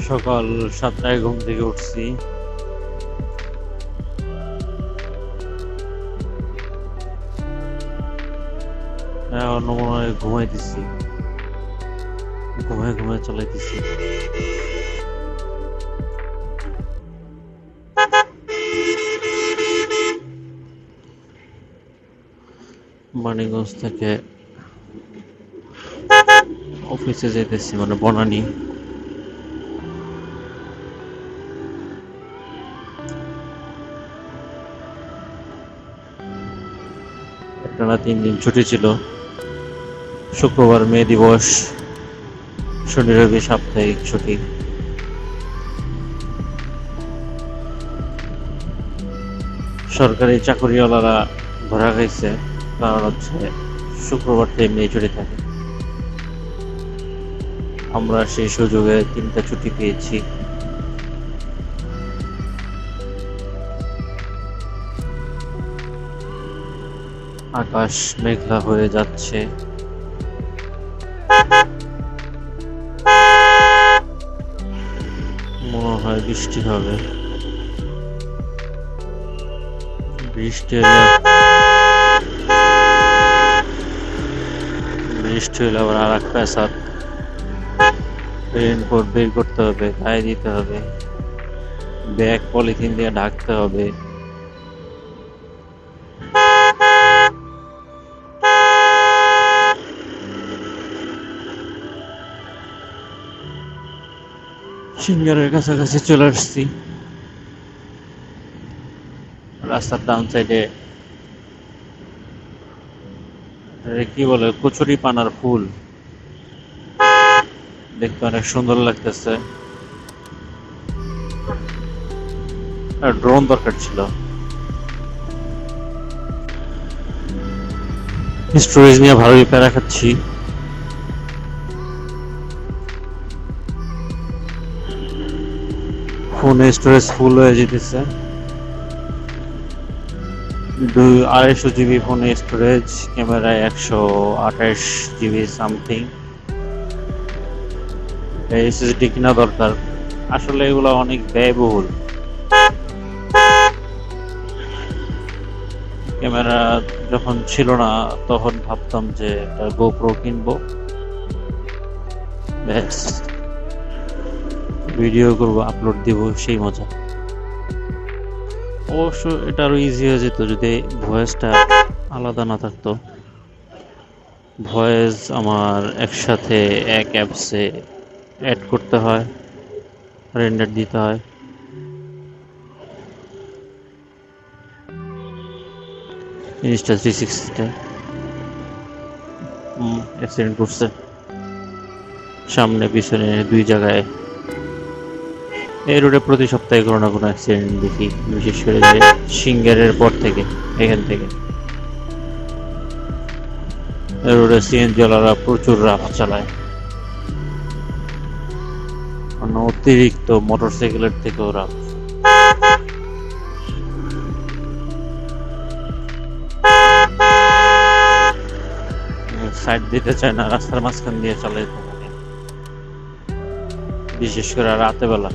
সকাল 7টায় ঘুম থেকে উঠছি। এখনো মনে হয় ঘুমাইতেছি, ঘুমায় ঘুমায় চালাইতেছি। মানিকগঞ্জ থেকে অফিসে যেতেছি, মানে বনানী। একটানা 3 দিন ছুটি ছিল। শুক্রবার মে দিবস, শনি রবি সাপ্তাহিক ছুটি। সরকারি চাকরিওয়ালারা ধরা খাইছে, কারণ হচ্ছে শুক্রবারটা এমনি ছুটি থাকে। আমরা সেই সুযোগে 3টা ছুটি পেয়েছি। আকাশ মেঘলা হয়ে যাচ্ছে। মনে হয় বৃষ্টি হবে। বৃষ্টি হলে আবার আর এক পেশাদ। রেইনকোট বের করতে হবে, গায়ে দিতে হবে, ব্যাগ পলিথিন দিয়ে ঢাকতে হবে। সিঙ্গারের কাছাকাছি চলে আসছি। রাস্তার ডান সাইডে কি বলে, কচুরি পানার ফুল, দেখতে অনেক সুন্দর লাগতেছে। আর ড্রোন দরকার ছিল, স্টোরেজ নিয়ে ভালোই প্যারা খাচ্ছি। ফোনে স্টোরেজ ফুল হয়ে যেতেছে। 250 জিবি ফোনে স্টোরেজ, ক্যামেরায় 128 জিবি সামথিং। এসএসডি কিনা দরকার, আসলে এগুলো অনেক ব্যয়বহুল। ক্যামেরা যখন ছিল না তখন ভাবতাম যে একটা গোপ্রো কিনবো, ব্যাস ভিডিও করবো, আপলোড দিব, সেই মজা। অবশ্য এটা আরো ইজি হয়ে যেত যদি ভয়েসটা আলাদা না থাকতো। ভয়েস আমার একসাথে এক অ্যাপসে অ্যাড করতে হয়, রেন্ডার দিতে হয়। Insta360 অ্যাক্সিডেন্ট করছে, সামনে পিছনে 2 জায়গায়। এই রোডে প্রতি সপ্তাহে কোনো না কোনো অ্যাক্সিডেন্ট দেখি, বিশেষ করে যে সিঙ্গারের পর থেকে। এখান থেকে এই রোডে সিএনজি ওয়ালারা প্রচুর রাফ চালায়, মানে অতিরিক্ত, মোটরসাইকেলের থেকেও রাফ। সাইড দিতে চায় না, রাস্তার মাঝখান দিয়ে চালাইতে থাকে, বিশেষ করে রাতে বেলা।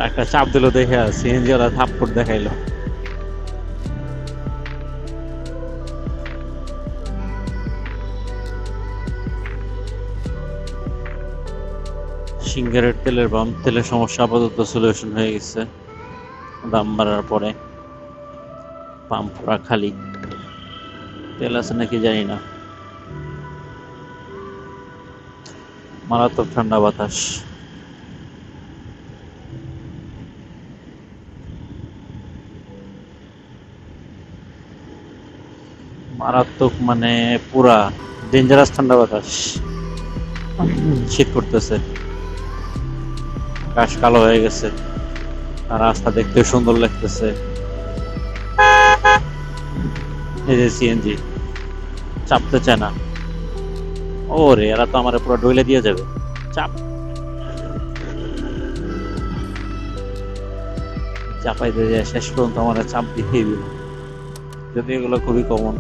একটা চাপ দিল দেখে সিএনজি ওরা থাপ্পড় দেখাইলো। সিঙ্গারের তেলের পাম্প, তেলের সমস্যা আপাতত সলিউশন হয়ে গেছে দাম বাড়ার পরে। পাম্প পুরা খালি, তেল আছে নাকি জানি না। মারাত্মক ঠান্ডা বাতাস। মারাত্মক মানে পুরা ডেঞ্জারাস ঠান্ডা বাতাস। শীত করতেছে, আকাশ কালো হয়ে গেছে, আর রাস্তা দেখতে সুন্দর লাগতেছে। এই যে সিএনজি চাপতে চায় না। ওরে, এরা তো আমার পুরো ডইলে দিয়ে যাবে। চাপ, চাপাইতে যায় শেষ পর্যন্ত আমার চাপ দিয়ে দিল। যদি এগুলো খুবই কমন।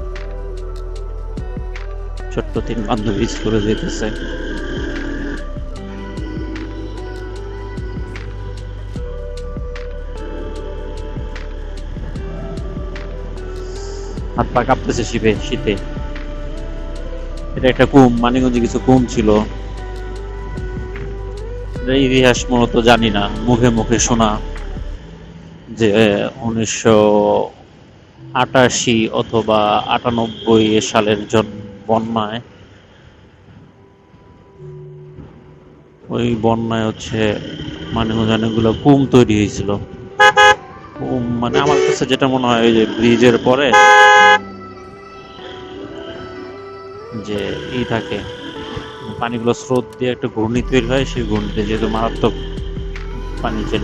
ছোট্ট 3 বান্ধবী স্কুলে যেতেছে। হাত পা কাঁপতেছে শীতে। এটা একটা কুম, মানিকগঞ্জে কিছু কুম ছিল। এটার ইতিহাস মূলত জানি না, মুখে মুখে শোনা যে 1988 অথবা 98 সালের বন্যায়, ওই বন্যায় হচ্ছে মানিকগঞ্জ অনেকগুলো কুম তৈরি হয়েছিল। কুম মানে আমার কাছে যেটা মনে হয় ওই যে ব্রিজের পরে যে থাকে, পানিগুলো স্রোত দিয়ে একটা ঘূর্ণি তৈরি হয়, সেই ঘূর্ণিতে যেহেতু মারাত্মক পানি ছিল,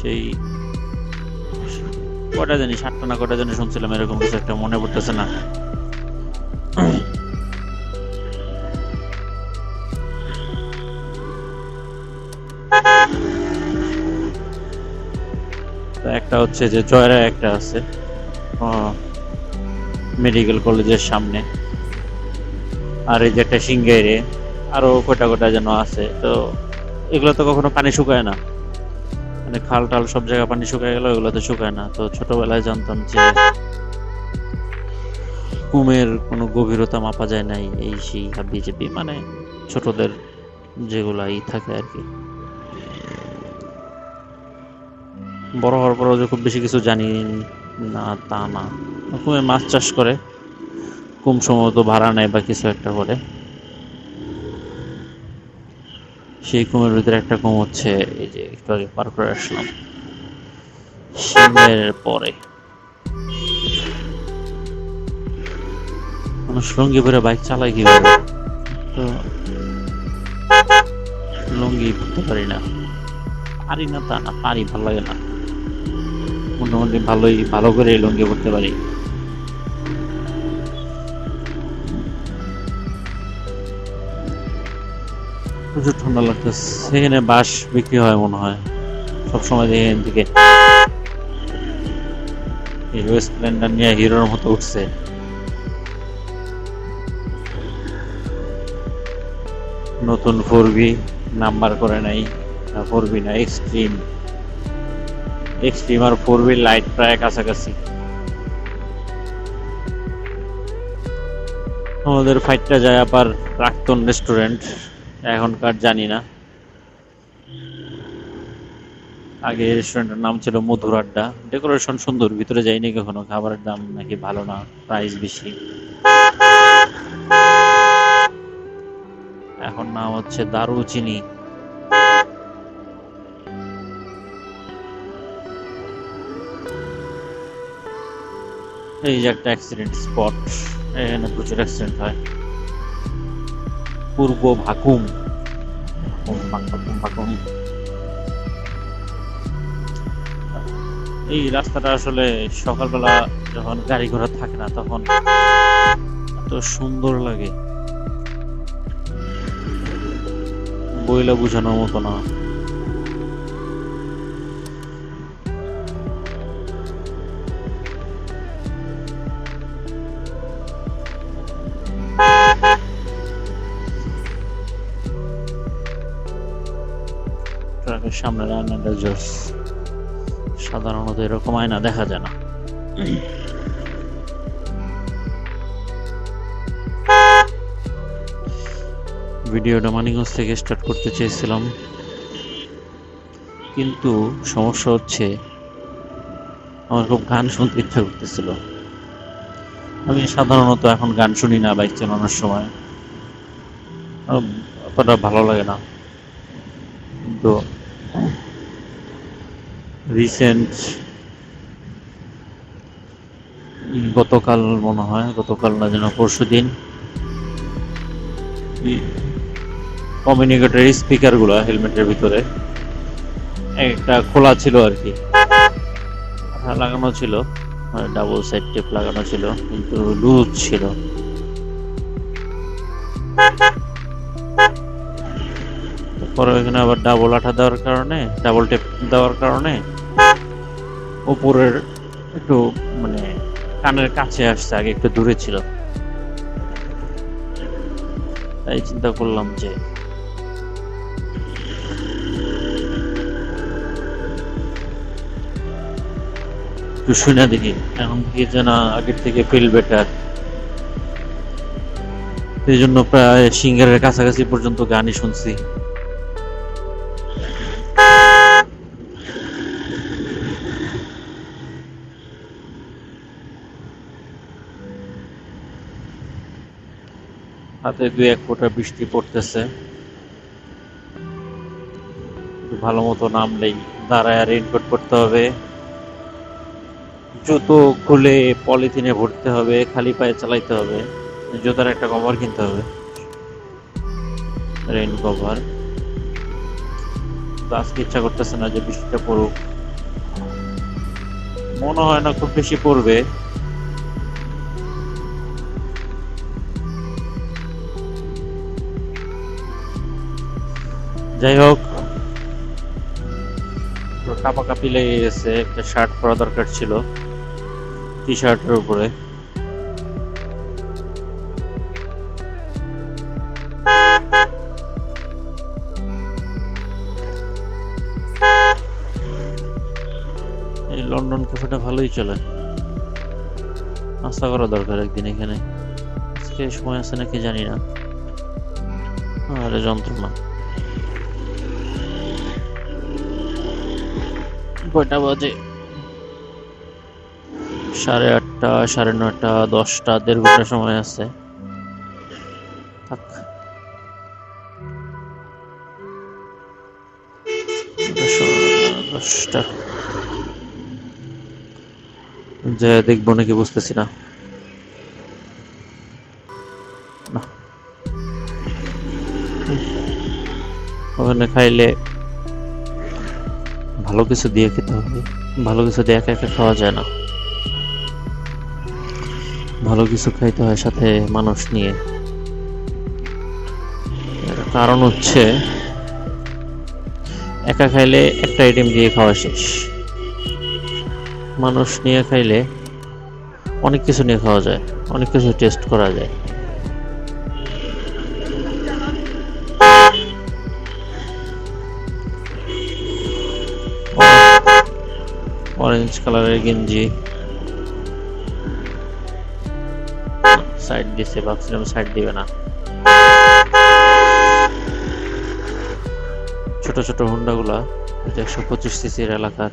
সেই কটা জানি 7টা না কটা জানি শুনছিলাম, এরকম কিছু একটা মনে পড়তেছে না। একটা হচ্ছে যে জয়রা একটা আছে মেডিকেল কলেজের সামনে, আর এই যে একটা সিংগাইরে, আরো কটা যেন আছে। তো এগুলো তো কখনো পানি শুকায় না, মানে খাল টাল সব জায়গায় পানি শুকায় গেল, এগুলো তো শুকায় না। তো ছোটবেলায় জানতাম যে কুমের কোনো গভীরতা মাপা যায় নাই, এই সেই হাবি জাবি, মানে ছোটদের যেগুলাই থাকে আর কি। বড় হওয়ার পরও যে খুব বেশি কিছু জানি না তা না। কুমে মাছ চাষ করে, কুম সম্ভবত ভাড়া নেয় বা কিছু একটা করে। সেই কুমের ভিতরে একটা কুম হচ্ছে এই যে একটু আগে পার করে আসলাম, সিংহের পরে। মানুষ লুঙ্গি পরে বাইক চালায় কিভাবে? তো লুঙ্গি পরতে পারি না, পারি না তা না, পারি, ভালো লাগে না। মোটামুটি ভালো করে লুঙ্গি পরতে পারি। প্রচুর ঠান্ডা লাগতেছে। সেখানে বাঁশ বিক্রি হয় মনে হয় সবসময়, দেখি এখান থেকে হিরো স্প্লেন্ডার নিয়ে হিরোর মতো উঠছে। নতুন 4V নাম্বার করে নাই, 4V না, এক্সট্রিম আর 4V লাইট প্রায় কাছাকাছি। আমাদের ফাইটটা যায় আবার প্রাক্তন রেস্টুরেন্ট, এখনকার জানি না। আগে রেস্টুরেন্টের নাম ছিল মধুর আড্ডা, ডেকোরেশন সুন্দর, ভিতরে যাইনি কখনো। খাবারের দাম নাকি ভালো না, প্রাইস বেশি। এখন নাম হচ্ছে দারুচিনি। এই যে একটা অ্যাক্সিডেন্ট স্পট, এখানে প্রচুর অ্যাক্সিডেন্ট হয়। পূর্ব ভাকুম, এই রাস্তাটা আসলে সকালবেলা যখন গাড়ি ঘোড়া থাকে না তখন এত সুন্দর লাগে, বইলা বুঝানোর মতো না। ট্রাকের সামনে আয়নাটা জোস, সাধারণত এরকম আয়না দেখা যায় না। ভিডিওটা মানিকগঞ্জ থেকে স্টার্ট করতে চেয়েছিলাম, কিন্তু সমস্যা হচ্ছে আমার খুব গান শুনতে ইচ্ছা করতেছিল। আমি সাধারণত এখন গান শুনি না বাইক চালানোর সময়, অতটা ভালো লাগে না। কিন্তু রিসেন্ট গতকাল মনে হয়, গতকাল না যেন পরশুদিন, কমিউনিকেটর স্পিকার গুলা হেলমেটের ভিতরে একটা খোলা ছিল আর কি, লাগানো ছিল, ডাবল সাইড টেপ লাগানো ছিল, কিন্তু লুজ ছিল। পরে ওইখানে আবার ডাবল আঠা দেওয়ার কারণে, ডাবল টেপ দেওয়ার কারণে উপরের একটু মানে কানের কাছে আসছে, আগে একটু দূরে ছিল। তাই চিন্তা করলাম যে একটু শুনে দেখি, এখন থেকে যেন আগের থেকে ফিল বেটার। এই জন্য প্রায় সিঙ্গারের কাছাকাছি পর্যন্ত গানই শুনছি। হাতে 2-1 ফোঁটা বৃষ্টি পড়তেছে। ভালো মতো নামলেই দাঁড়ায় রেইনকোট পরতে হবে, জুতো খুলে পলিথিনে ভরতে হবে, খালি পায়ে চালাইতে হবে, জুতার একটা কভার কিনতে হবে, রেইন কভার। তো আজকে ইচ্ছা করতেছে না যে বৃষ্টিটা পড়ুক, মনে হয় না খুব বেশি পড়বে। যাই হোক, কাপাকাপি লেগে গেছে, একটা শার্ট পরা দরকার ছিল টি শার্টের উপরে। এই লন্ডন ক্যাফেটা ভালোই চলে, নাস্তা করা দরকার একদিন এখানে। আজকে সময় আছে নাকি জানি না, আরে যন্ত্রণা। কয়টা বাজে? 8:30, 9:30, 10টা, 1.5 ঘন্টা সময় আছে। থাক, 10টা যে দেখবো নাকি বুঝতেছি না। না, ওখানে খাইলে ভালো কিছু দিয়ে খেতে হবে, ভালো কিছু দিয়ে একা একা খাওয়া যায় না, ভালো কিছু খাইতে হয় সাথে মানুষ নিয়ে। কারণ হচ্ছে একা খাইলে একটা আইটেম দিয়ে খাওয়া শেষ, মানুষ নিয়ে খাইলে অনেক কিছু নিয়ে খাওয়া যায়, অনেক কিছু টেস্ট করা যায়। অরেঞ্জ কালারের গেঞ্জি সাইড দিছে, ভাবছিলাম সাইড দিবে না। ছোট ছোট হুন্ডা গুলা 125 সিসির এলাকার,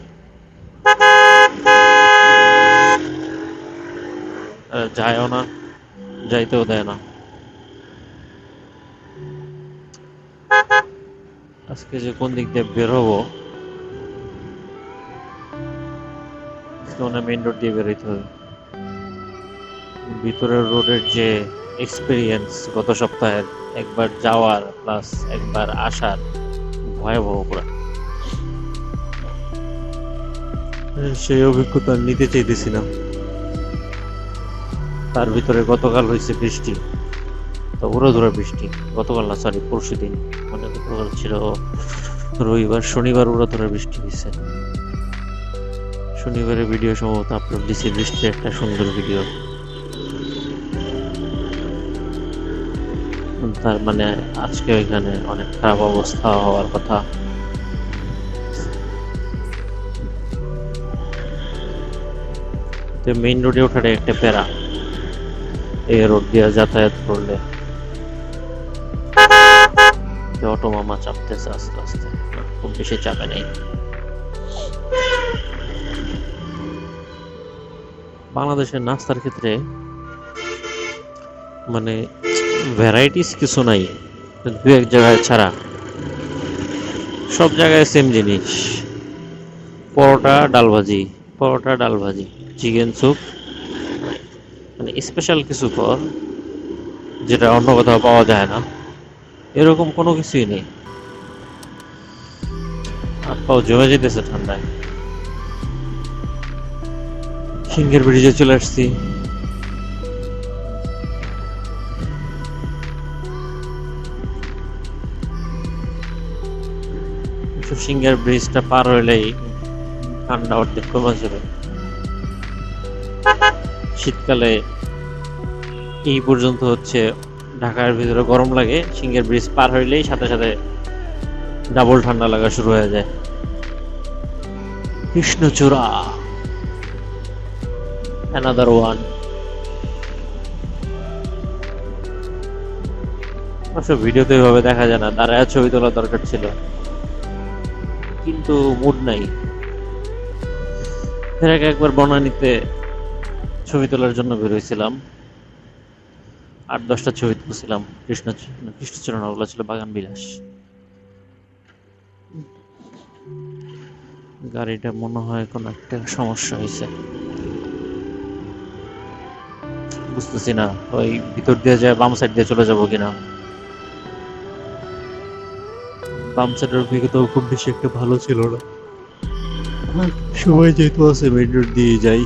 যায়ও না, যাইতেও দেয় না। আজকে যে কোন দিক দিয়ে বের হবো, মেইন রোড দিয়ে বেরোইতে হবে। ভিতরের রোডের যে এক্সপিরিয়েন্স গত সপ্তাহের, একবার যাওয়ার প্লাস একবার আসার, ভয়াবহ পুরা। সেই অভিজ্ঞতা নিতে চাইতেছিলাম। তার ভিতরে গতকাল হয়েছে বৃষ্টি, তো উড়োধুরা বৃষ্টি। গতকাল না, সরি, পরশুদিন, মানে গতকাল ছিল রবিবার, শনিবার উড়োধুরা বৃষ্টি হয়েছে। শনিবারের ভিডিও সম্ভবত আপলোড দিছি, বৃষ্টির একটা সুন্দর ভিডিও। তার মানে আজকে ওইখানে অনেক খারাপ অবস্থা হওয়ার কথা। তো মেইন রোডে ওঠাটা একটা প্যারা, এই রোড দিয়ে যাতায়াত করলে। অটো মামা চাপতেছে আস্তে আস্তে, খুব বেশি চাপে নেই। বাংলাদেশের নাস্তার ক্ষেত্রে মানে ভ্যারাইটিস কিছু নাই, 2-1 জায়গায় ছাড়া সব জায়গায় সেম জিনিস। পরোটা ডাল ভাজি, পরোটা ডাল ভাজি, চিকেন স্যুপ, মানে স্পেশাল কিছু কর যেটা অন্য কোথাও পাওয়া যায় না, এরকম কোনো কিছুই নেই। হাত পাও জমে যেতেছে ঠান্ডায়। সিংহের ব্রিজে চলে আসছি। সিঙ্গার ব্রিজটা পার হইলেই ঠান্ডা অর্ধেক কমে যাবে। শীতকালে এই পর্যন্ত হচ্ছে ঢাকার ভিতরে গরম লাগে, সিঙ্গার ব্রিজ পার হইলেই সাথে সাথে ডাবল ঠান্ডা লাগা শুরু হয়ে যায়। কৃষ্ণচূড়া, অ্যানাদার ওয়ান। অবশ্য ভিডিওতে এভাবে দেখা যায় না, দাঁড়ায় ছবি তোলা দরকার ছিল, কিন্তু মুড নাই। এর আগে একবার বনানীতে ছবি তোলার জন্য বেরোইছিলাম, 8-10টা ছবি তুলছিলাম। কৃষ্ণচূড়া না, ওগুলো ছিল বাগান বিলাস। গাড়িটা মনে হয় কোনো একটা সমস্যা হয়েছে, বুঝতেছি না। ওই ভিতর দিয়ে যায় বাম সাইড দিয়ে চলে যাবো কিনা। বাম সাইডের অভিজ্ঞতা খুব বেশি একটা ভালো ছিল না, সবাই যেহেতু আছে মেইন রোড দিয়ে যাই।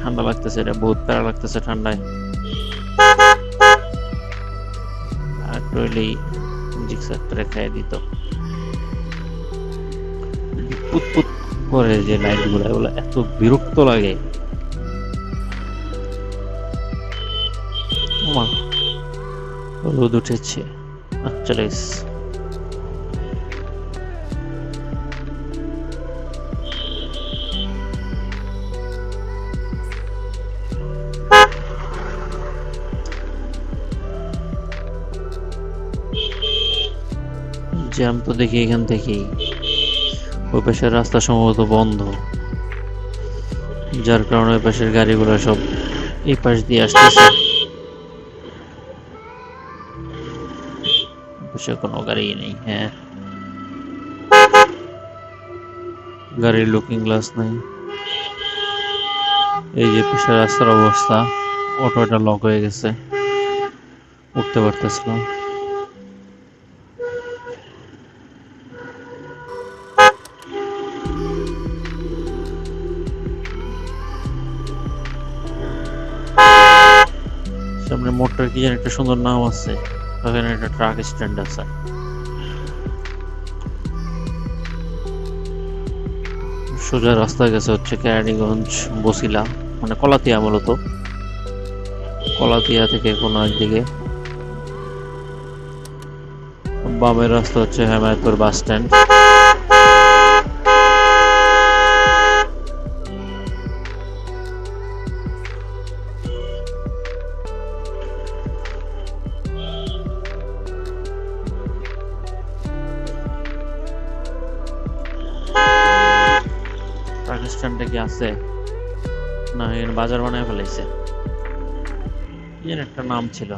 ঠান্ডা লাগতেছে, এটা বহুত প্যারা লাগতেছে ঠান্ডায়। আর রইলেই জিক্সারটা খাইয়ে দিত। পুতপুত করে যে লাইট গুলো, এগুলো এত বিরক্ত লাগে। রোদ উঠেছে, আচ্ছা জ্যাম তো দেখি এখান থেকেই। ওই পাশের রাস্তা সম্ভবত বন্ধ, যার কারণে ওই পাশের গাড়িগুলো সব এই পাশ দিয়ে আসতেছে। পাশে কোনো গাড়ি নেই। হ্যাঁ, গাড়ির লুকিং গ্লাস নাই। এই যে পাশের রাস্তার অবস্থা, অটোটা লক হয়ে গেছে, উঠতে পারতেছিলাম। সামনে মোটর কি যেন একটা সুন্দর নাম আছে, ওখানে একটা ট্রাক স্ট্যান্ড আছে। সোজা রাস্তা গেছে হচ্ছে কেরানীগঞ্জ বসিলা, মানে কলাতিয়া, মূলত কলাতিয়া থেকে কোনো একদিকে। বামের রাস্তা হচ্ছে হেমায়তপুর বাস স্ট্যান্ড। স্ট্যান্ডটা কি আছে না, এখানে বাজার বানায় ফেলাইছে, এর একটা নাম ছিল।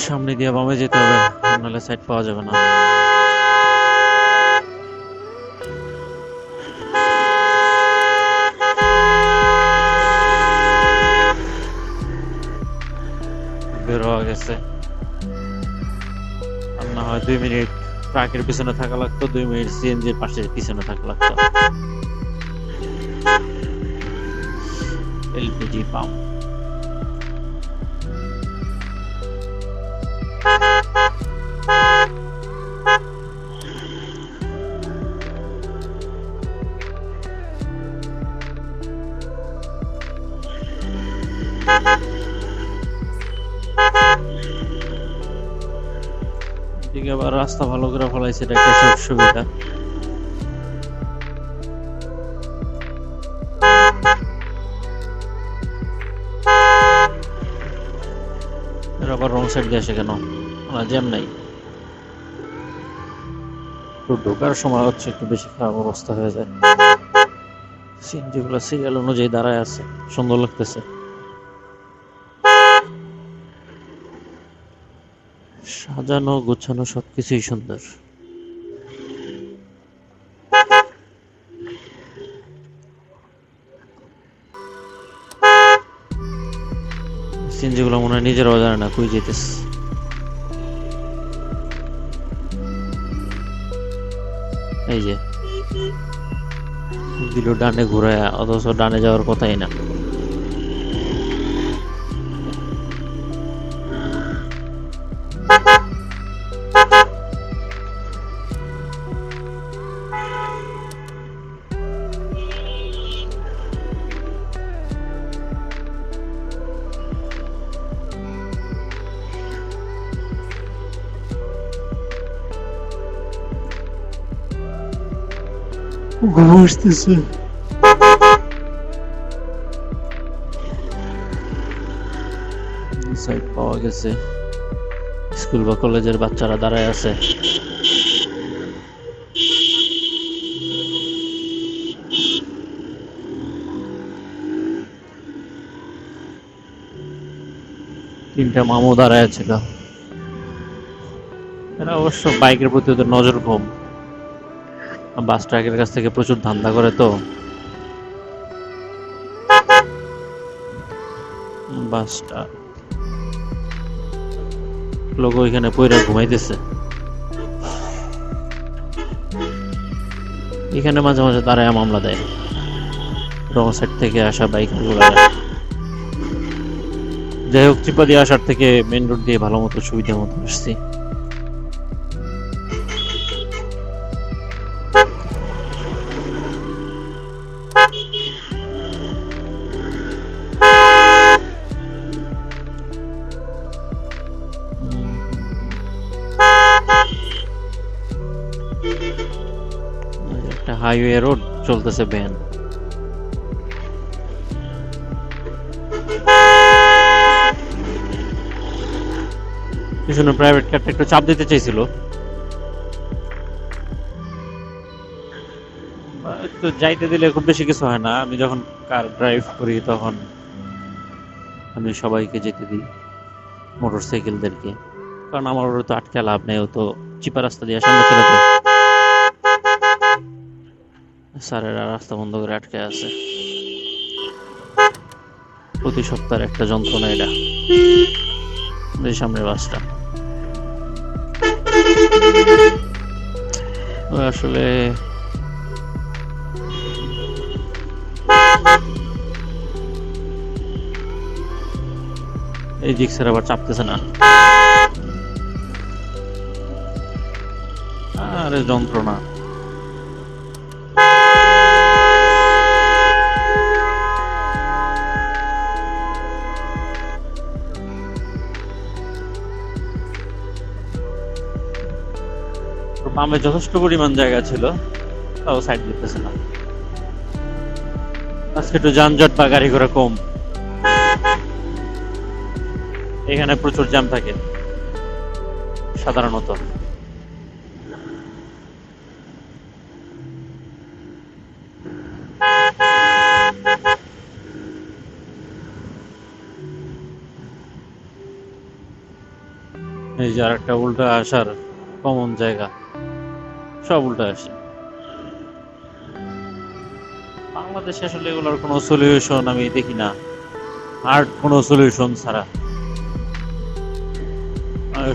সামনে দিয়ে বামে যেতে হবে, নাহলে সাইড পাওয়া যাবে না। বের হওয়া গেছে, আর না হয় 2 মিনিট ট্রাকের পিছনে থাকা লাগতো, 2 মিনিট সিএনজির পাশে পিছনে থাকা লাগতো। LPG pump. এদিকে আবার রাস্তা ভালো করে ফলাইছে, এটা একটা সব সুবিধা। এর আবার রং সাইড দিয়ে আসে কেন? না, জ্যাম নাই। তো ঢোকার সময় হচ্ছে একটু বেশি খারাপ অবস্থা হয়ে যায়। সিএনজি গুলো সিরিয়াল অনুযায়ী দাঁড়ায় আছে, সুন্দর লাগতেছে। সাজানো গোছানো সবকিছুই সুন্দর। সিএনজি গুলো মনে হয় নিজেরাও জানে না কই যেতেছে। এই যে দিল ডানে ঘুরায়, অথচ ডানে যাওয়ার কথাই না। ঘুম আসতেছে। সাইড পাওয়া গেছে, স্কুল বা কলেজের বাচ্চারা দাঁড়ায় আছে। তিনটা মামু দাঁড়ায় ছিল। এরা অবশ্য বাইকের প্রতি ওদের নজর কম, বাস ট্রাকের কাছ থেকে প্রচুর ধান্দা করে তো। বাসটা লোক ওইখানে পইরা ঘুমাইতেছে। এখানে মাঝে মাঝে দাঁড়ায় মামলা দেয়, রং সাইড থেকে আসা বাইক গুলা। যাই হোক, চিপা দিয়ে আসার থেকে মেন রোড দিয়ে ভালো মতো সুবিধা মতো আসছি। একটা হাইওয়ে রোড, চলতেছে ভ্যান। পিছনে প্রাইভেট কারটা একটু চাপ দিতে চাইছিল, তো যাইতে দিলে খুব বেশি কিছু হয় না। আমি যখন কার ড্রাইভ করি তখন আমি সবাইকে যেতে দিই, মোটর সাইকেলদেরকে, কারণ আমার ওরা তো আটকে লাভ নেই, ও তো চিপা রাস্তা দিয়ে সামনে চলে যায়। স্যারেরা রাস্তা বন্ধ করে আটকে আছে। প্রতি সপ্তাহের একটা যন্ত্রণা এটা। এই সামনের বাসটা আসলে এই জিক্সের আবার চাপতেছে না, আরে যন্ত্রণা। বামে যথেষ্ট পরিমাণ জায়গা ছিল, তাও সাইড দিতেছে না। আজকে একটু যানজট বা গাড়ি ঘোড়া কম, এখানে প্রচুর জ্যাম থাকে সাধারণত। এই যে আরেকটা উল্টা আসার কমন জায়গা, সব উল্টা আসে। বাংলাদেশে আসলে এগুলোর কোনো সলিউশন আমি দেখি না, আর কোনো সলিউশন ছাড়া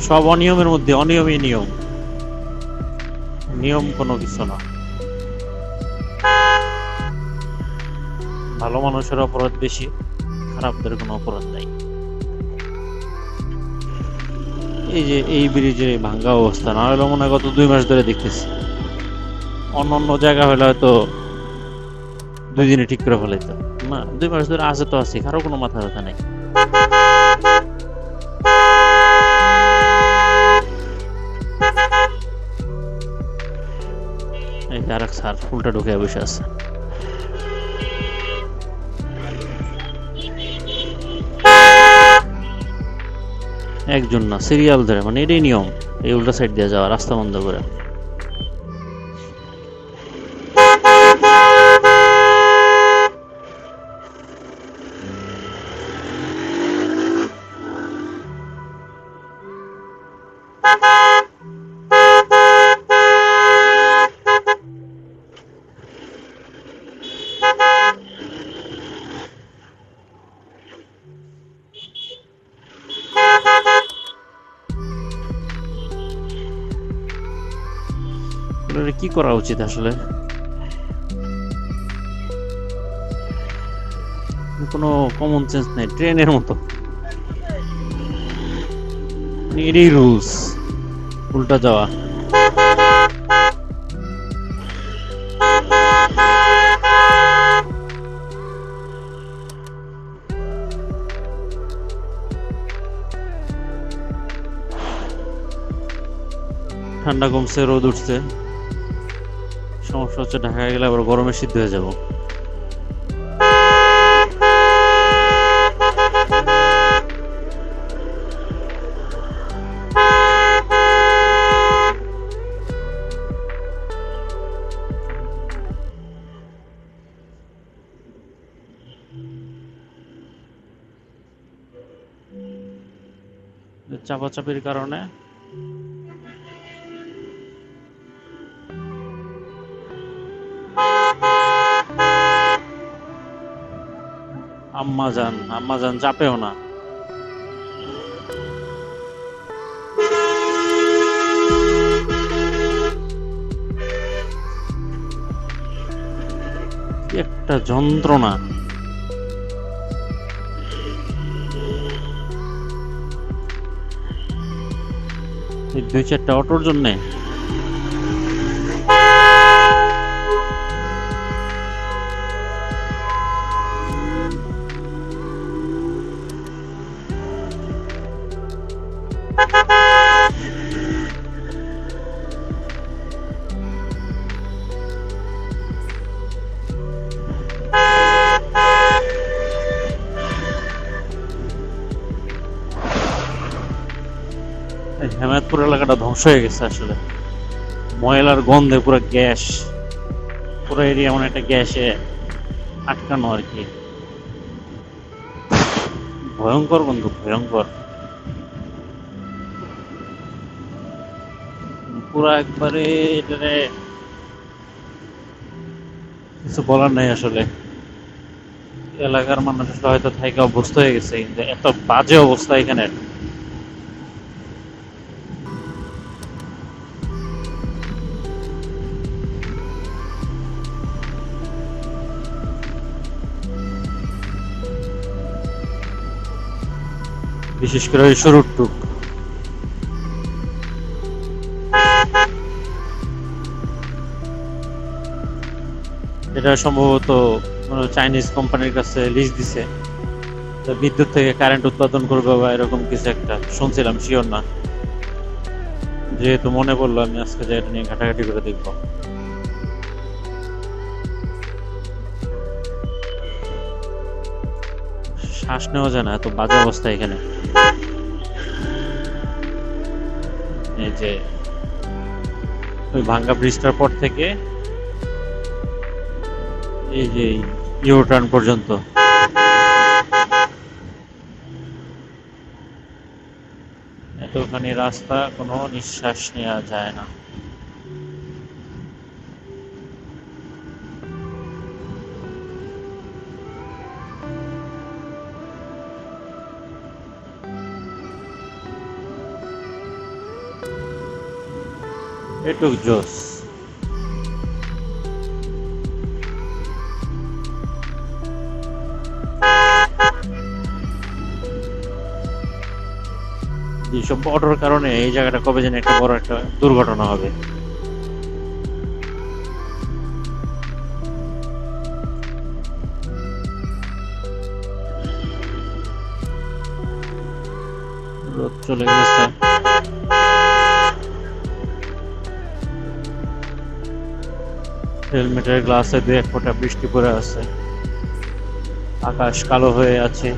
সব অনিয়মের মধ্যে অনিয়মই নিয়ম, নিয়ম কোনো কিছু না। ভালো মানুষের অপরাধ বেশি, খারাপদের কোনো অপরাধ নাই। এই যে এই ব্রিজের ভাঙ্গা অবস্থা, না হলে মনে হয় গত 2 মাস ধরে দেখতেছি। অন্য অন্য জায়গা হলে হয়তো 2 দিনে ঠিক করে ফেলাইতো, না 2 মাস ধরে আছে তো আছে, কারো কোনো মাথা ব্যথা নাই। এই যে আরেক স্যার উল্টা ঢুকে বসে আছে। একজন না, সিরিয়াল ধরে, মানে এটাই নিয়ম, এই উল্টা সাইড দিয়ে যাওয়া রাস্তা বন্ধ করে। এগুলোর কি করা উচিত আসলে? কোনো কমন সেন্স নেই, ট্রেনের মতো এরই রুলস, উল্টা যাওয়া। ঠান্ডা কমছে, রোদ উঠছে। সমস্যা হচ্ছে ঢাকায় গেলে আবার গরমে সিদ্ধ হয়ে যাব। চাপাচাপির কারণে আম্মা যান চাপেও না। কি একটা যন্ত্রণা। এই 2-4টা অটোর জন্যে হেমায়তপুর এলাকাটা ধ্বংস হয়ে গেছে আসলে। ময়লার গন্ধে পুরো গ্যাস, পুরো এরিয়া মানে একটা গ্যাসে আটকানো আর কি। ভয়ঙ্কর বন্ধু, ভয়ঙ্কর। পুরো একবারে এটারে কিছু বলার নাই আসলে। এলাকার মানুষ হয়তো থাইকে অভ্যস্ত হয়ে গেছে, কিন্তু এত বাজে অবস্থা এখানে। বিশেষ করে ওই শুরুর টুক। এটা সম্ভবত চাইনিজ কোম্পানির কাছে লিজ দিছে, বিদ্যুৎ থেকে কারেন্ট উৎপাদন করবে বা এরকম কিছু একটা শুনছিলাম, শিওর না। যেহেতু মনে পড়লো, আমি আজকে এটা নিয়ে ঘাটাঘাটি করে দেখবো। শ্বাস নেওয়া যায় না, এত বাজে অবস্থা এখানে। এই যে ওই ভাঙ্গা ব্রিজটার পর থেকে এই যে ইউ টার্ন পর্যন্ত এতখানি রাস্তা, কোনো নিঃশ্বাস নেওয়া যায় না। এটুক জোস। এইসব অটোর কারণে এই জায়গাটা কবে যেন একটা বড় একটা দুর্ঘটনা হবে। রোদ চলে গেছে, হেলমেটের গ্লাসে 2-1 ফোঁটা বৃষ্টি পড়ে আছে, আকাশ কালো হয়ে আছে।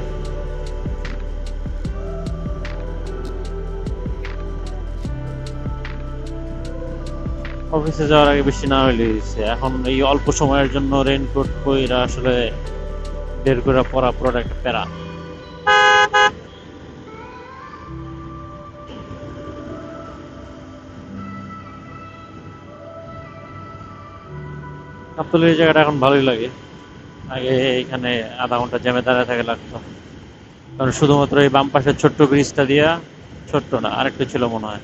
অফিসে যাওয়ার আগে বৃষ্টি না হইলে এখন এই অল্প সময়ের জন্য রেইনকোট পইরা আসলে বের করে পরা পুরোটা একটা প্যারা। গাবতলীর এই জায়গাটা এখন ভালোই লাগে। আগে এখানে আধা ঘন্টা জ্যামে দাঁড়ায় থাকে লাগতো, কারণ শুধুমাত্র এই বাম পাশের ছোট্ট ব্রিজটা দিয়া, ছোট্ট না আরেকটা ছিল মনে হয়,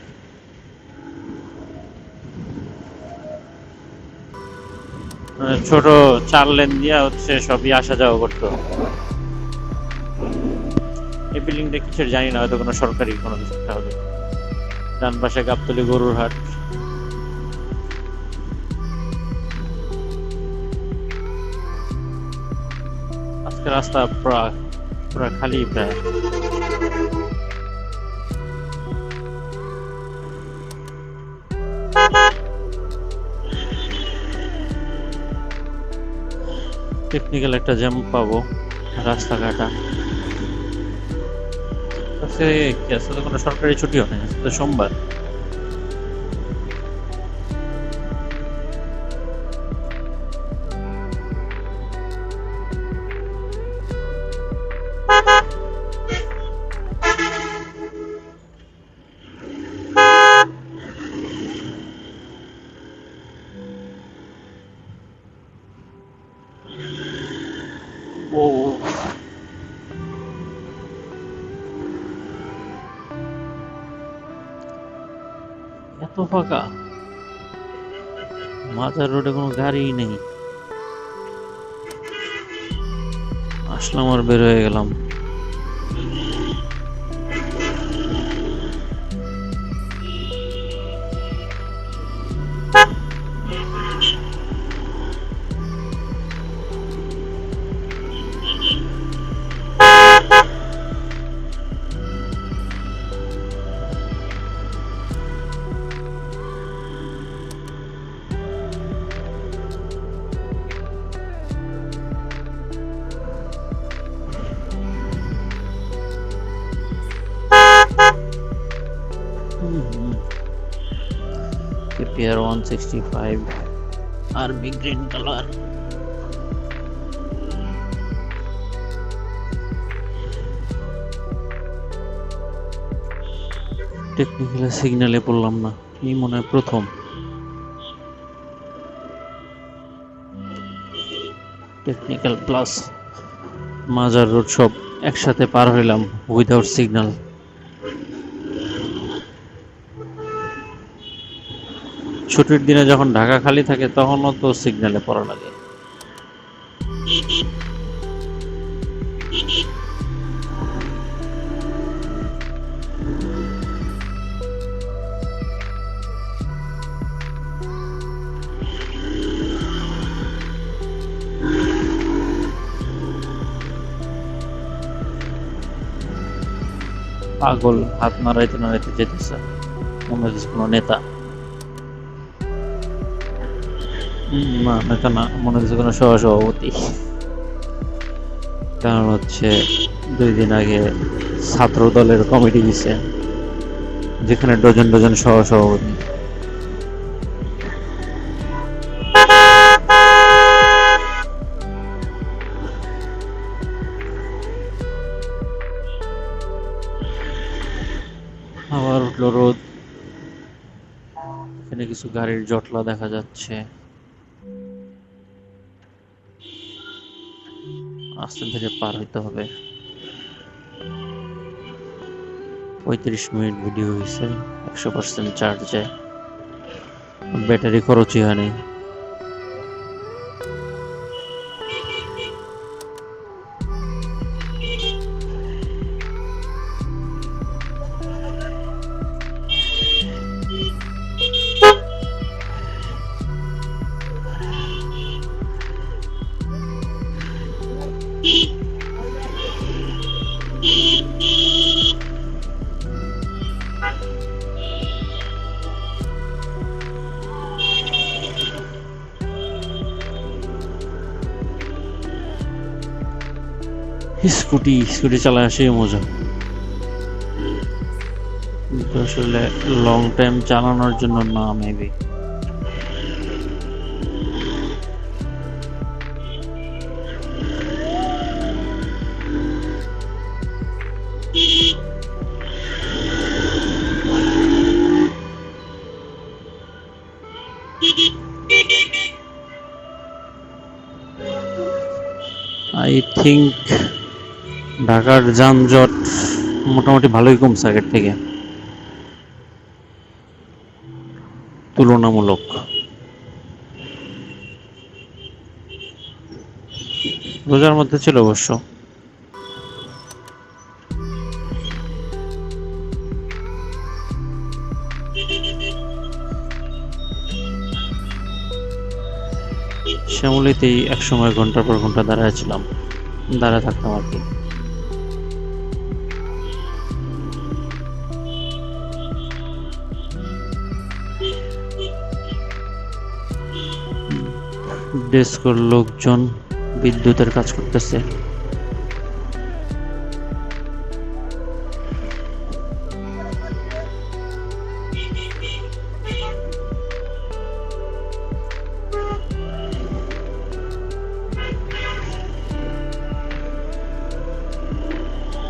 ছোট 4 লেন দিয়া হচ্ছে সবই আসা যাওয়া করতো। এই বিল্ডিংটা কিসের জানি না, হয়তো কোনো সরকারি কোনো কিছু একটা হবে। ডান পাশে গাবতলী গরুর হাট। আজকে রাস্তা পুরা পুরা খালি প্রায়। টেকনিক্যাল একটা জ্যাম পাবো রাস্তাঘাটা। আজকে কি, আজকে তো কোনো সরকারি ছুটিও নেই, আজকে তো সোমবার। ও, এত ফাঁকা! মাজার রোডে কোনো গাড়িই নেই। আসলাম আর বের হয়ে গেলাম। KPR 165 army green colour. Technical সিগন্যালে পড়লাম না, এই মনে হয় প্রথম। টেকনিক্যাল প্লাস মাজার রোড সব একসাথে পার হইলাম উইদাউট সিগন্যাল। ছুটির দিনে যখন ঢাকা খালি থাকে তখনও তো সিগন্যালে পড়া লাগে। পাগল, হাত নাড়াইতে নাড়াইতে যেতেছে, মনে হচ্ছে কোনো নেতা। না, নেতা না, মনে হচ্ছে কোনো সহসভাপতি। কারণ হচ্ছে 2 দিন আগে ছাত্র দলের কমিটি দিছে, যেখানে ডজন ডজন সহসভাপতি। আবার উঠলো রোদ। এখানে কিছু গাড়ির জটলা দেখা যাচ্ছে। আস্তে ধীরে পার হইতে হবে। 35 মিনিট ভিডিও হয়েছে, 100% চার্জে, ব্যাটারি খরচই হয়নি। স্কুটি স্কুটি চালায় আসে মজা, কিন্তু আসলে লং টাইম চালানোর জন্য না, মেবি। আই থিঙ্ক ঢাকার যানজট মোটামুটি ভালোই কমছে আগের থেকে, তুলনামূলক। রোজার মধ্যে ছিল অবশ্য। শ্যামলীতেই একসময় ঘন্টার পর ঘন্টা দাঁড়ায় ছিলাম, দাঁড়ায় থাকতাম আর কি। ডেস্কের লোকজন বিদ্যুতের কাজ করতেছে।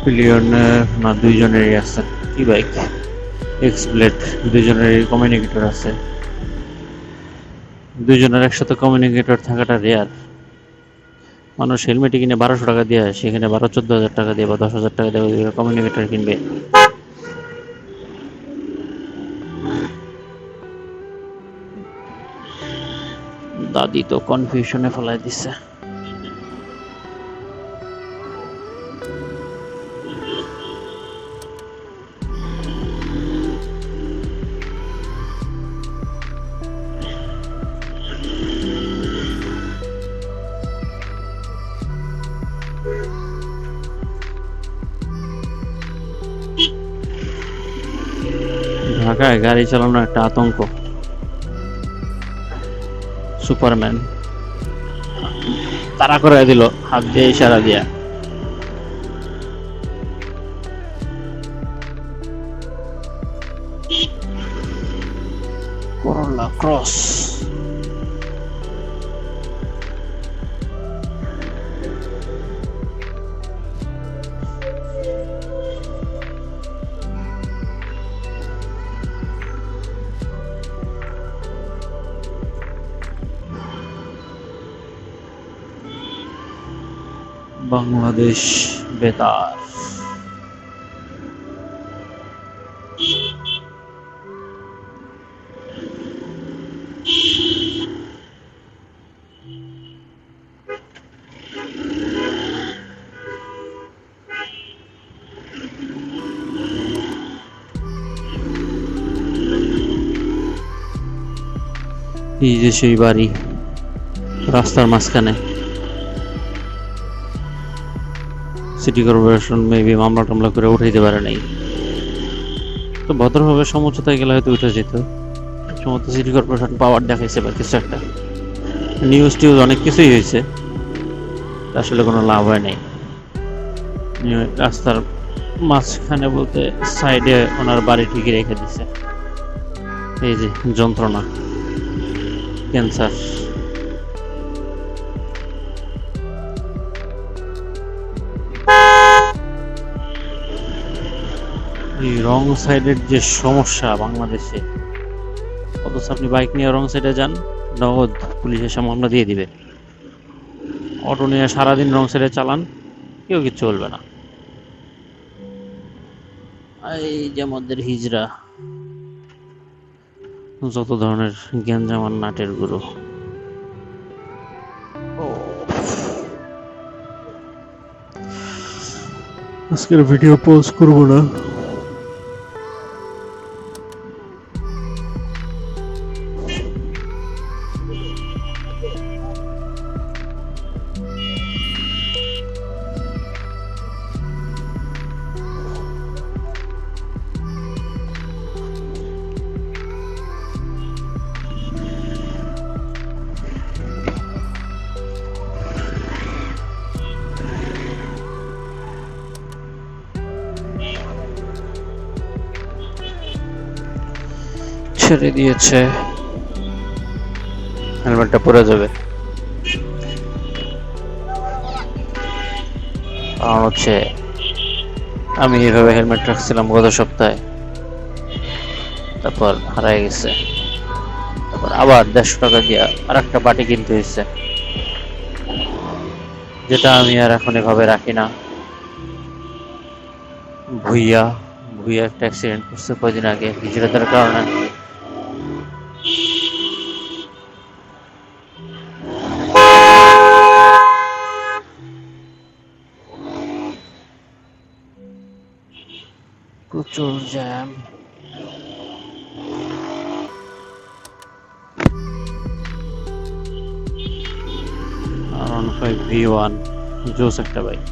পিলিয়নের না দুইজনেরই আছে কি বাইক, এক্স ব্লেড, দুইজনেরই কমিউনিকেটর আছে। দুইজনের একসাথে কমিউনিকেটর থাকাটা রেয়ার। মানুষ হেলমেটে কিনে 1200 টাকা দিয়ে, সেখানে 12-14 হাজার টাকা দিয়ে বা 10 হাজার টাকা দিয়ে কমিউনিকেটর কিনবে। দাদি তো কনফিউশনে ফেলাই দিছে। ঢাকায় গাড়ি চালানো একটা আতঙ্ক। সুপারম্যান তাড়া করে দিল হাত দিয়ে ইশারা দিয়া। করোলা ক্রস। বাংলাদেশ বেতার। এই যে সেই বাড়ি রাস্তার মাঝখানে। সিটি কর্পোরেশন মেবি মামলা টামলা করে উঠাইতে পারে নাই, তো ভদ্রভাবে সমঝোতায় গেলে হয়তো উঠে যেত। সমস্ত সিটি কর্পোরেশন পাওয়ার দেখাইছে বা কিছু একটা, নিউজ টিউজ অনেক কিছুই হয়েছে, আসলে কোনো লাভ হয় নাই। রাস্তার মাঝখানে বলতে সাইডে ওনার বাড়ি ঠিকই রেখে দিছে। এই যে যন্ত্রণা, ক্যান্সার। এই রং সাইডের যে সমস্যা বাংলাদেশে, অথচ আপনি বাইক নিয়ে রং সাইডে যান, নগদ পুলিশ এসে মামলা দিয়ে দিবে। অটো নিয়ে সারাদিন রং সাইডে চালান, কেউ কিচ্ছু বলবে না। এই যে আমাদের হিজড়া, যত ধরনের গ্যাঞ্জাম আর নাটের গুরু। আজকের ভিডিও পোস্ট করবো না, ছেড়ে দিয়েছে, হেলমেটটা পরে যাবে। কারণ হচ্ছে আমি এইভাবে হেলমেট রাখছিলাম গত সপ্তাহে, তারপর হারাই গেছে, তারপর আবার 150 টাকা দিয়ে আর একটা বাটি কিনতে হয়েছে, যেটা আমি আর এখন এভাবে রাখি না। ভুইয়া ভুইয়া একটা অ্যাক্সিডেন্ট করছে কয়দিন আগে হিজড়াদের কারণে। জ্যাম। R15 V1 জোস একটা বাইক।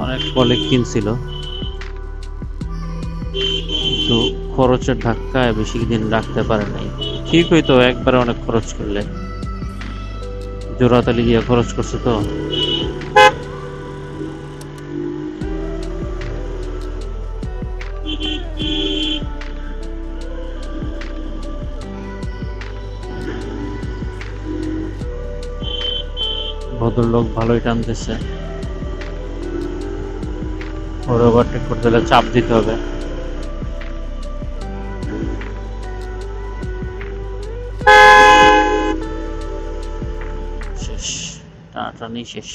অনেক কলিগ কিনছিল, কিন্তু খরচের ধাক্কায় বেশি দিন রাখতে পারে নাই। ঠিক হইতো একবারে অনেক খরচ করলে, জোড়াতালি দিয়ে খরচ করছে তো। ভদ্রলোক ভালোই টানতেছে, ওর ওভারটেক করতে হলে চাপ দিতে হবে। শেষ, টানাটানি শেষ।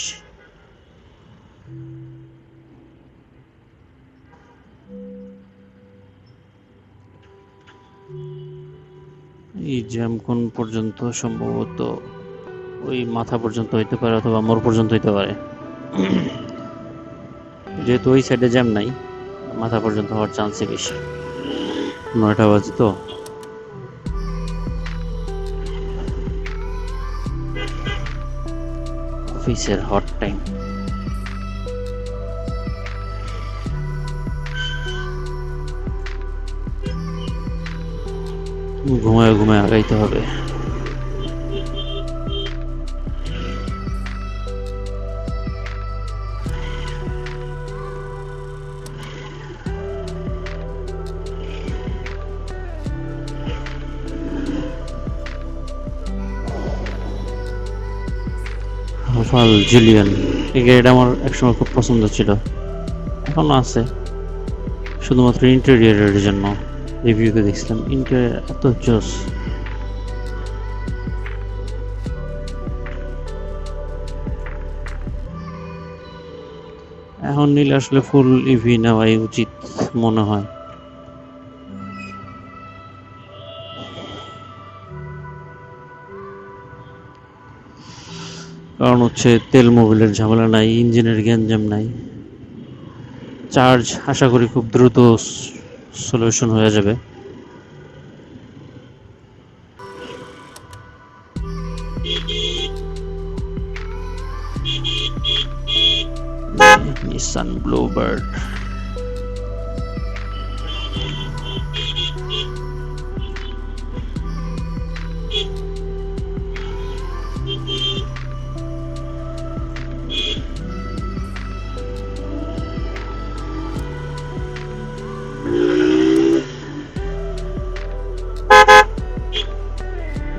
এই জ্যাম কোন পর্যন্ত? সম্ভবত ওই মাথা পর্যন্ত হইতে পারে, অথবা মোড় পর্যন্ত হইতে পারে। যেহেতু ওই সাইডে জ্যাম নাই, মাথা পর্যন্ত হওয়ার চান্সই বেশি। 9টা বাজে তো। অফিসের হট টাইম। ঘুমায় ঘুমায় আগাইতে হবে। রাফাল জুলিয়ান, এই গাড়িটা আমার একসময় খুব পছন্দ ছিল, এখনো আছে, শুধুমাত্র ইন্টেরিয়রের জন্য। রিভিউতে দেখছিলাম ইন্টেরিয়র এত জোস। এখন নিলে আসলে ফুল ইভি নেওয়াই উচিত মনে হয়। কারণ হচ্ছে তেল মোবিলের ঝামেলা নাই, ইঞ্জিনের গ্যাঞ্জাম নাই, চার্জ আশা করি খুব দ্রুত সলিউশন হয়ে যাবে। Nissan Bluebird.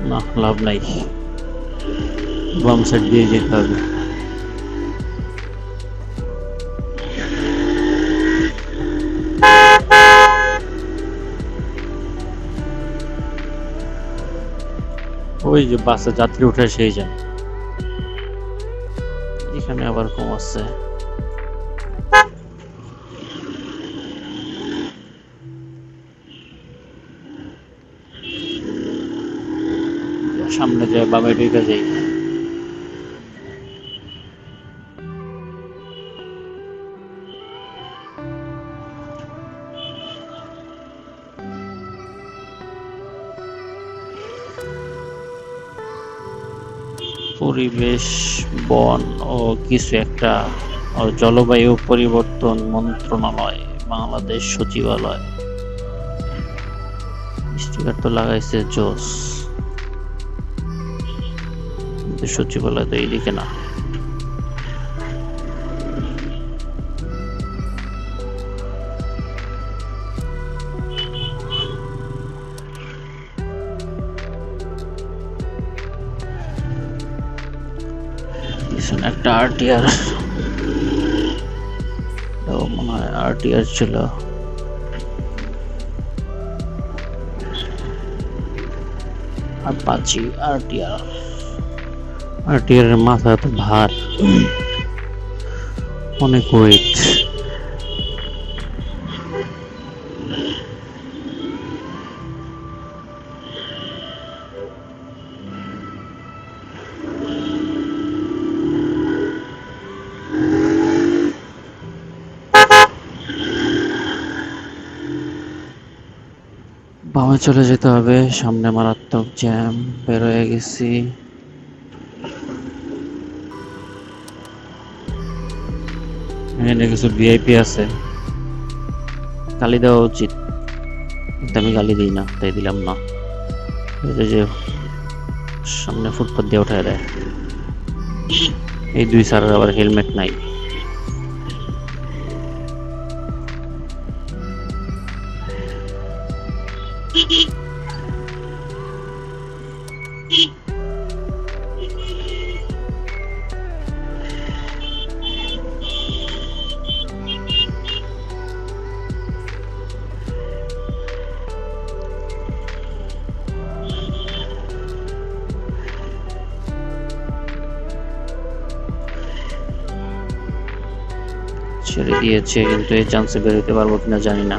না, লাভ নাই, বাম সাইড দিয়ে যেতে হবে। ওই যে বাসে যাত্রী উঠে সেই যায়, এখানে আবার কম আছে। সামনে যায় বামে ঢুকে যাই। পরিবেশ, বন ও কিছু একটা ও জলবায়ু পরিবর্তন মন্ত্রণালয়, বাংলাদেশ সচিবালয়। স্টিকার তো লাগাইছে জোস, সচিবালয় তো এইদিকে না। একটা আরটিআর, মনে হয় আরটিআর ছিল। Apache RTR. আরটিআর এর মাথা তো ভার, অনেক ওয়েট। বামে চলে যেতে হবে, সামনে মারাত্মক জ্যাম। বের হয়ে গেছি। এখানে কিছু ভিআইপি আছে, গালি দেওয়া উচিত, কিন্তু আমি গালি দিই না, তাই দিলাম না। এই যে সামনে ফুটপাত দিয়ে উঠায় দেয়। এই দুই স্যারের আবার হেলমেট নাই। ছেড়ে দিয়েছে, কিন্তু এই চান্সে বেরোতে পারবো কিনা জানি না।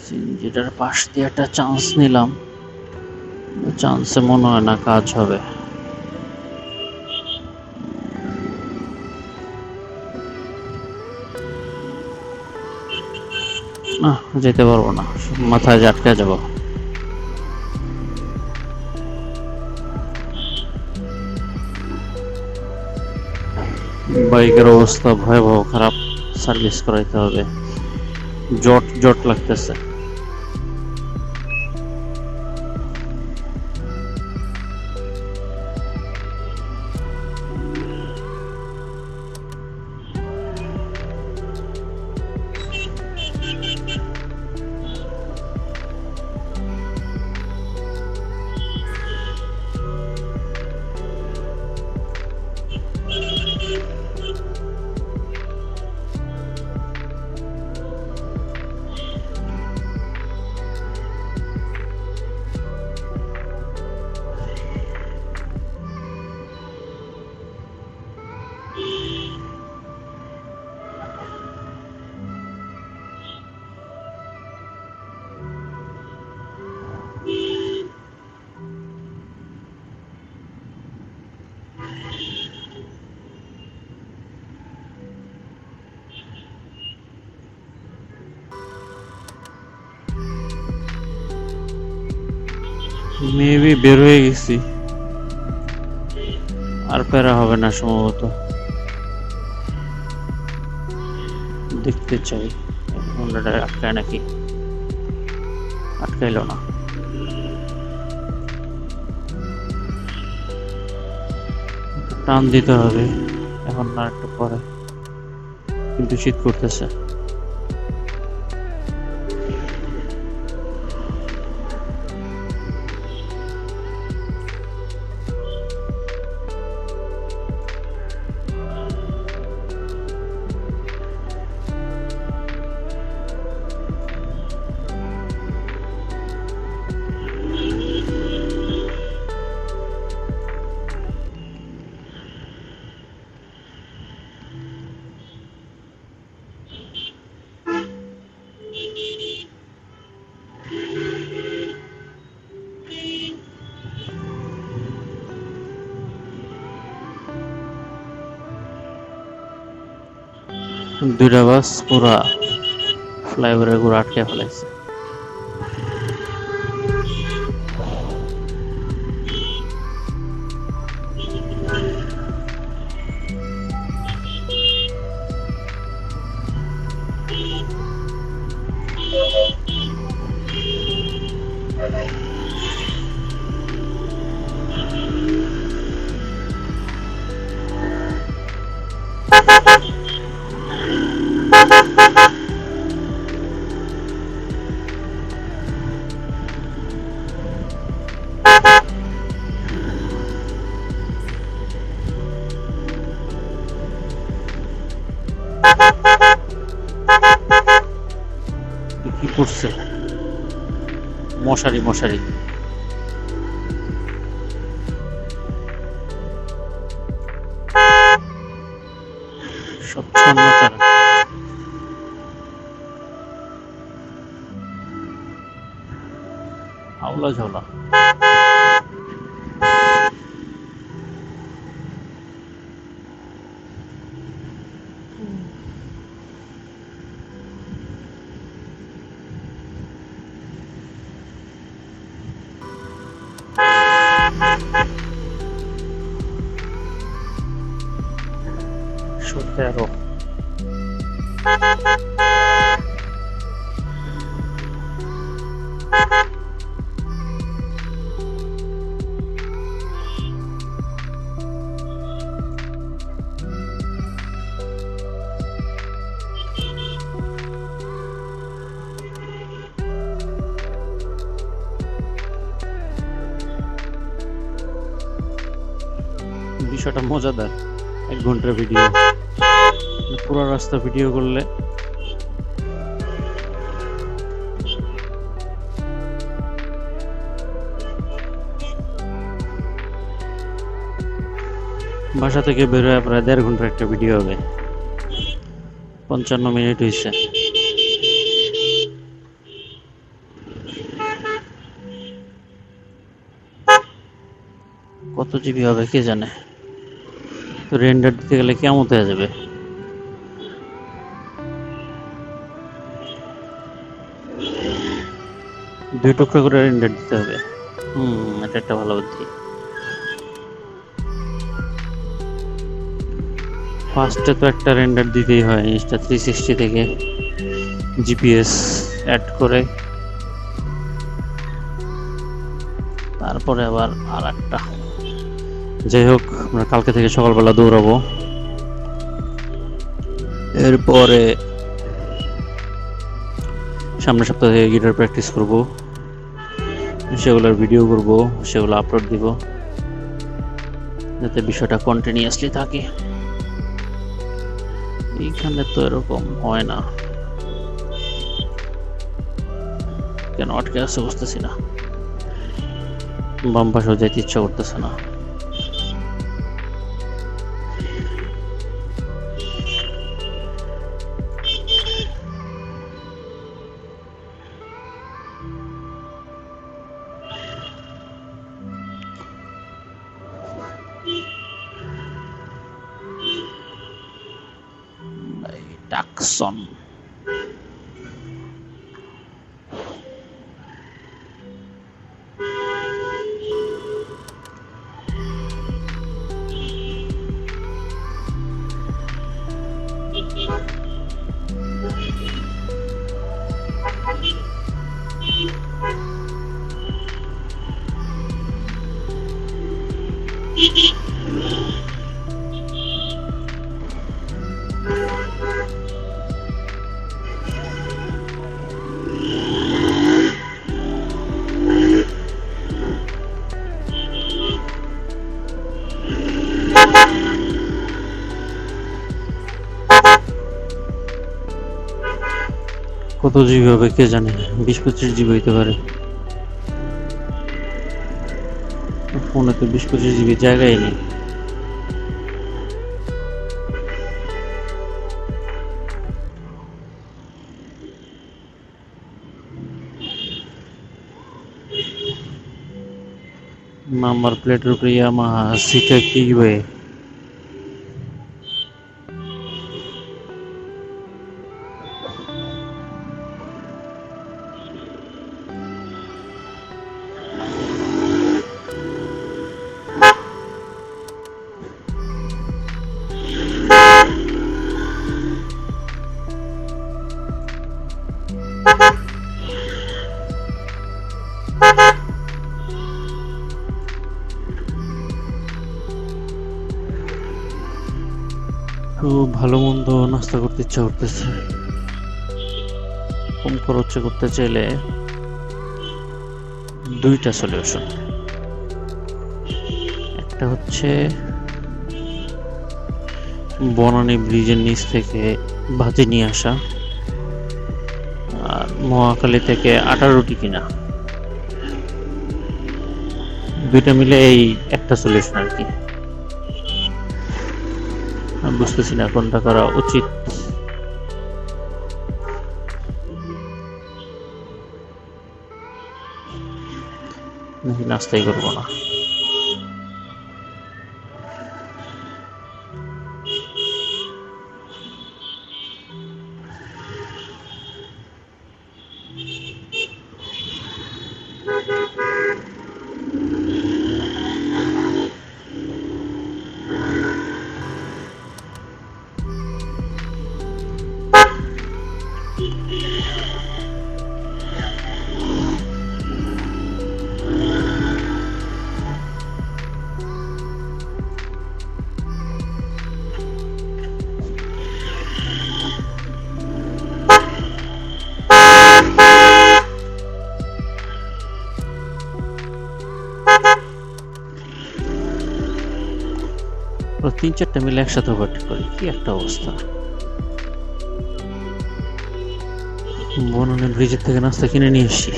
সিএনজিটার পাশ দিয়ে একটা চান্স নিলাম, চান্সে মনে হয় না কাজ হবে। না, যেতে পারবো না, মাথায় আটকে যাব। বাইকের অবস্থা ভয়াবহ খারাপ, সার্ভিস করাইতে হবে। জট জট লাগতেছে। মেবি বের হয়ে গেছি, আর প্যারা হবে না সম্ভবত। দেখতে চাই হোন্ডাটা আটকায় নাকি। আটকাইল না। টান দিতে হবে এখন না, একটু পরে, কিন্তু শীত করতেছে। দুইটা বাস পুরা ফ্লাইওভারের গুলো আটকে ফেলাইছে। কি করছে? মশারি মশারি। স্বচ্ছন্নতা। আওলা ঝাওলা। সতেরো। বিষয়টা মজাদার। 1 ঘন্টার ভিডিও, পুরো রাস্তা ভিডিও করলে বাসা থেকে বের হয়ে প্রায় 1.5 ঘন্টার একটা ভিডিও হবে। 55 মিনিট হয়েছে। কত জিবি হবে কে জানে। তো রেন্ডার দিতে গেলে কেমন হয়ে যাবে। দুই টুকরো করে রেন্ডার দিতে হবে। এটা একটা ভালো বুদ্ধি। ফার্স্টে তো একটা রেন্ডার দিতেই হয়, ইনস্টা 360 থেকে জিপিএস অ্যাড করে, তারপরে আবার আর একটা। যাই হোক, আমরা কালকে থেকে সকালবেলা দৌড়াবো। এরপরে সামনের সপ্তাহ থেকে গিটার প্র্যাকটিস করব, সেগুলোর ভিডিও করব, সেগুলো আপলোড দিব, যাতে বিষয়টা কন্টিনিউয়াসলি থাকে। এইখানে তো এরকম হয় না, কেন আটকে আসতে বুঝতেছি না। বাম পাশেও যেতে ইচ্ছা করতেছে না। টাকসন কত জিবি হবে কে জানে, 20-25 জিবি হইতে পারে। ফোনে তো 20-25 জিবি জায়গায় নেই। নাম্বার প্লেটের উপরে ইয়ামাহা সিটা কি ভাই। তো ভালো মন্দ নাস্তা করতে ইচ্ছা করতেছে। কম খরচে করতে চাইলে দুইটা সলিউশন। একটা হচ্ছে বনানী ব্রিজের নিচ থেকে ভাজি নিয়ে আসা, আর মহাখালী থেকে আটা রুটি কিনা। দুইটা মিলে এই একটা সলিউশন আর কি। আমি বুঝতেছি না কোনটা করা উচিত। নাকি নাস্তাই করবো না। 3-4টা মিলে একসাথে ওভারটেক করি, কি একটা অবস্থা। বনানী ব্রিজের থেকে নাস্তা কিনে নিয়ে এসছি,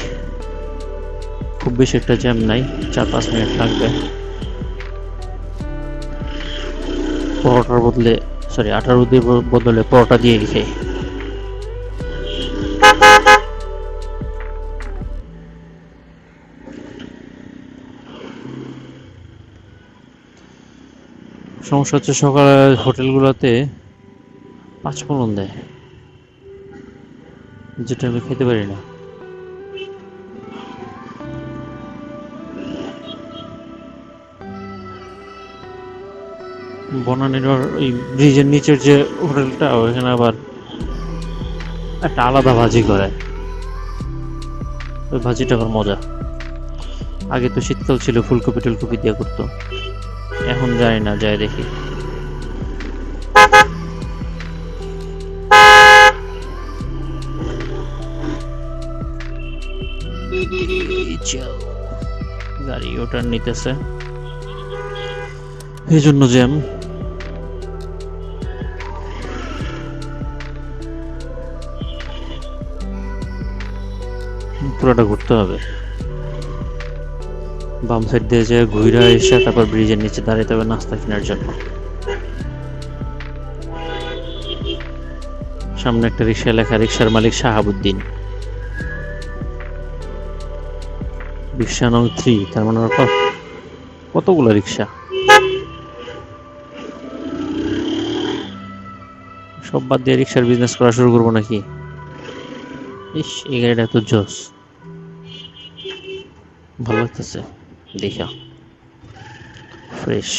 খুব বেশি একটা জ্যাম নাই, 4-5 মিনিট লাগবে। পরোটার বদলে আটার বদলে পরোটা দিয়ে খাই। সমস্যা হচ্ছে সকালে হোটেলগুলোতে 5 ফোড়ন দেয়, যেটা আমি খেতে পারি না। বনানীর ওই ব্রিজের নিচের যে হোটেলটা, ওইখানে আবার একটা আলাদা ভাজি করে, ওই ভাজিটা আবার মজা। আগে তো শীতকাল ছিল, ফুলকপি টুলকপি দিয়ে করতো, এখন জানি না, যাই দেখি। গাড়ি ওটার নিতেছে, এই জন্য জ্যাম। পুরোটা ঘুরতে হবে, বাম সাইড দিয়ে যে ঘুরে এসে তারপর ব্রিজের নিচে দাঁড়াতে হবে নাস্তা কেনার জন্য। সামনে একটা রিক্সা লেখা, রিক্সার মালিক শাহাবুদ্দিন, রিক্সা নং 3, তার মানে কতগুলো রিক্সা, সব বাদ দিয়ে রিক্সার বিজনেস করা শুরু করবো নাকি? ইস, এই গাড়িটা তো জোস, ভালো লাগতেছে দেখা, ফ্রেশ।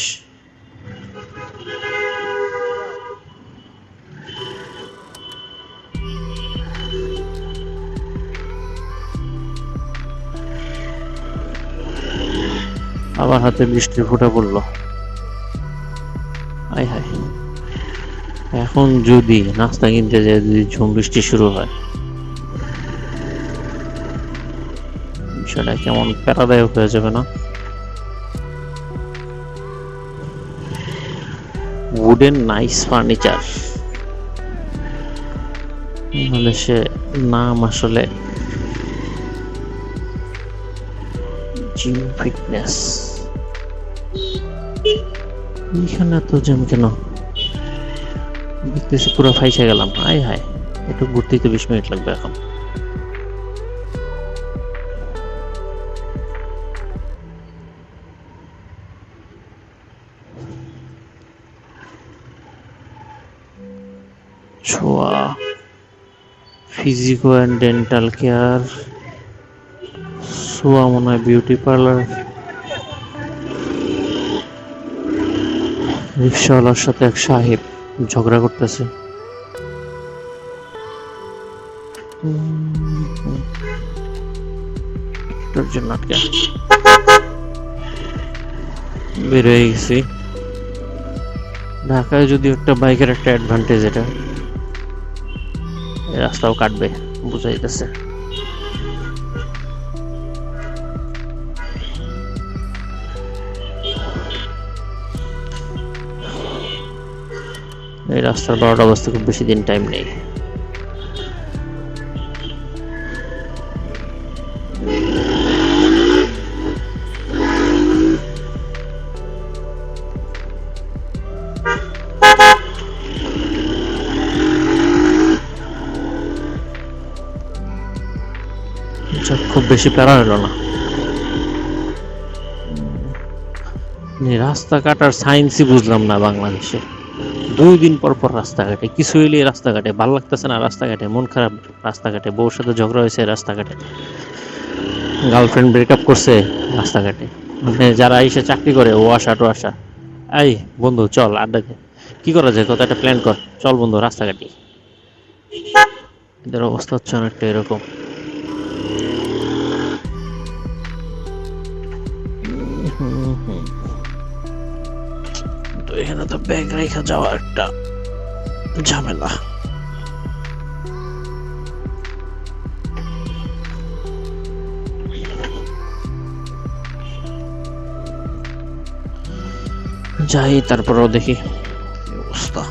আবার হাতে বৃষ্টির ফোঁটা পড়লো, আয় হায়। এখন যদি নাস্তা কিনতে যায়, যদি ঝুম বৃষ্টি শুরু হয়, বিষয়টা কেমন প্যারাদায়ক হয়ে যাবে না? উডেন নাইস ফার্নিচার, মানে সে নাম আসলে জিম ফিটনেস। এখানে তো জ্যাম কেন দেখতেছি, পুরো ফাইসে গেলাম, আয় হায়। একটু ঘুরতেই তো 20 মিনিট লাগবে এখন। ছোয়া ফিজিকো অ্যান্ড ডেন্টাল কেয়ার, সোয়া মনে হয় বিউটি পার্লার। রিক্সাওয়ালার সাথে এক সাহেব ঝগড়া করতেছে, এটার জন্য আটকে বের হয়ে গেছি। ঢাকায় যদি একটা বাইকের একটা অ্যাডভান্টেজ, এটা রাস্তাও কাটবে, বোঝা যাইতেছে। এই রাস্তার 12টা বাজতে খুব বেশি দিন টাইম নেই। খুব বেশি প্যারা হলো না। রাস্তা কাটার সায়েন্সই বুঝলাম না বাংলাদেশে। 2 দিন পর পর রাস্তাঘাটে কিছু হইলে রাস্তাঘাটে ভালো লাগতেছে না, রাস্তাঘাটে মন খারাপ, রাস্তাঘাটে বউর সাথে ঝগড়া হয়েছে রাস্তাঘাটে, গার্লফ্রেন্ড ব্রেকআপ করছে রাস্তাঘাটে, মানে যারা এসে চাকরি করে ও আসা টো আসা, এই বন্ধু চল আড্ডা দে, কি করা যায় কত একটা প্ল্যান কর, চল বন্ধু রাস্তাঘাটে। এদের অবস্থা হচ্ছে অনেকটা এরকম। তো এখানে তো ব্যাগ রেখে যাওয়া একটা ঝামেলা। যাই তারপরেও দেখি কি অবস্থা।